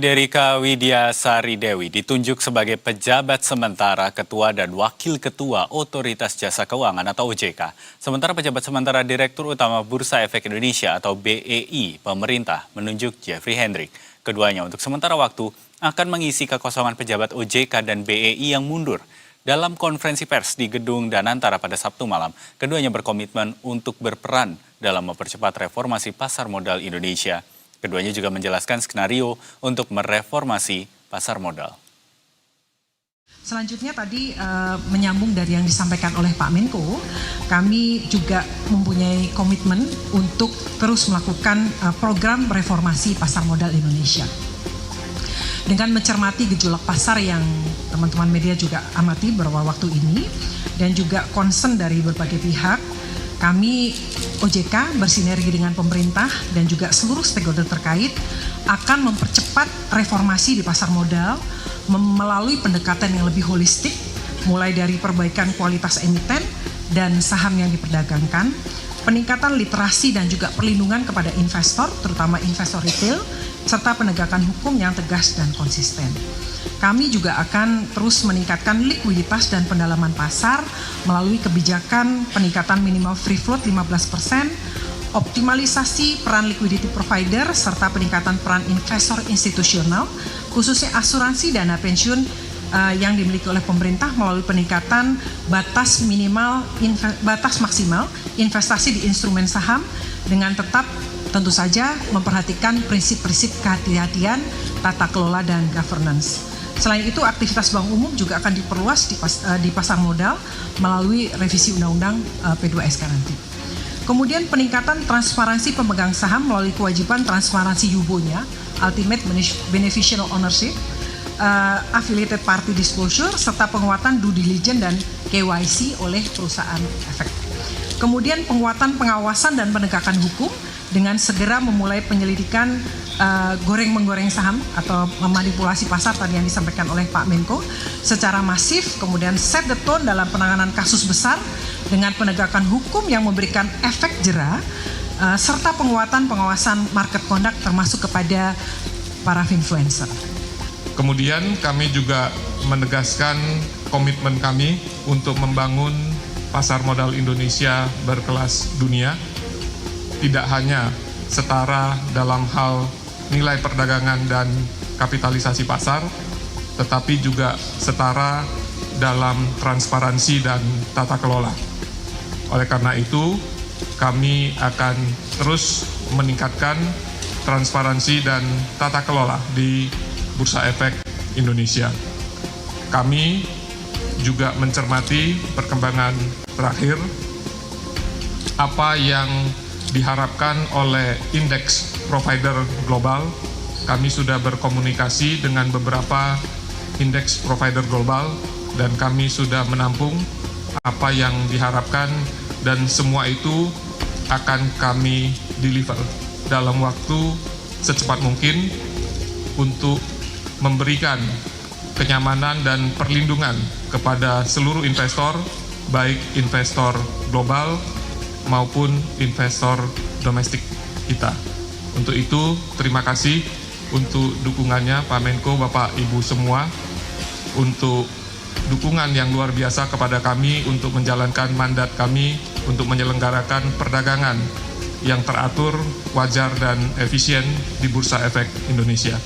Derika Widyasari Dewi ditunjuk sebagai pejabat sementara Ketua dan Wakil Ketua Otoritas Jasa Keuangan atau OJK. Sementara pejabat sementara Direktur Utama Bursa Efek Indonesia atau BEI, pemerintah menunjuk Jeffrey Hendrik. Keduanya untuk sementara waktu akan mengisi kekosongan pejabat OJK dan BEI yang mundur. Dalam konferensi pers di Gedung Danantara pada Sabtu malam, keduanya berkomitmen untuk berperan dalam mempercepat reformasi pasar modal Indonesia. Keduanya juga menjelaskan skenario untuk mereformasi pasar modal. Selanjutnya tadi menyambung dari yang disampaikan oleh Pak Menko, kami juga mempunyai komitmen untuk terus melakukan program reformasi pasar modal Indonesia. Dengan mencermati gejolak pasar yang teman-teman media juga amati beberapa waktu ini, dan juga concern dari berbagai pihak, kami OJK bersinergi dengan pemerintah dan juga seluruh stakeholder terkait akan mempercepat reformasi di pasar modal melalui pendekatan yang lebih holistik, mulai dari perbaikan kualitas emiten dan saham yang diperdagangkan, peningkatan literasi dan juga perlindungan kepada investor, terutama investor retail, serta penegakan hukum yang tegas dan konsisten. Kami juga akan terus meningkatkan likuiditas dan pendalaman pasar melalui kebijakan peningkatan minimal free float 15%, optimalisasi peran liquidity provider, serta peningkatan peran investor institusional, khususnya asuransi dana pensiun yang dimiliki oleh pemerintah melalui peningkatan batas maksimal investasi di instrumen saham dengan tetap tentu saja memperhatikan prinsip-prinsip kehati-hatian, tata kelola, dan governance. Selain itu, aktivitas bank umum juga akan diperluas di pasar modal melalui revisi Undang-Undang P2SK nanti. Kemudian peningkatan transparansi pemegang saham melalui kewajiban transparansi UBO-nya, Ultimate Beneficial Ownership, Affiliated Party Disclosure, serta penguatan due diligence dan KYC oleh perusahaan efek. Kemudian penguatan pengawasan dan penegakan hukum dengan segera memulai penyelidikan goreng-menggoreng saham atau memanipulasi pasar tadi yang disampaikan oleh Pak Menko secara masif, kemudian set the tone dalam penanganan kasus besar dengan penegakan hukum yang memberikan efek jera, serta penguatan pengawasan market conduct termasuk kepada para influencer. Kemudian kami juga menegaskan komitmen kami untuk membangun pasar modal Indonesia berkelas dunia, tidak hanya setara dalam hal nilai perdagangan dan kapitalisasi pasar, tetapi juga setara dalam transparansi dan tata kelola. Oleh karena itu, kami akan terus meningkatkan transparansi dan tata kelola di Bursa Efek Indonesia. Kami juga mencermati perkembangan terakhir, apa yang diharapkan oleh indeks provider global. Kami sudah berkomunikasi dengan beberapa indeks provider global dan kami sudah menampung apa yang diharapkan, dan semua itu akan kami deliver dalam waktu secepat mungkin untuk memberikan kenyamanan dan perlindungan kepada seluruh investor, baik investor global maupun investor domestik kita. Untuk itu, terima kasih untuk dukungannya Pak Menko, Bapak Ibu semua, untuk dukungan yang luar biasa kepada kami untuk menjalankan mandat kami untuk menyelenggarakan perdagangan yang teratur, wajar, dan efisien di Bursa Efek Indonesia.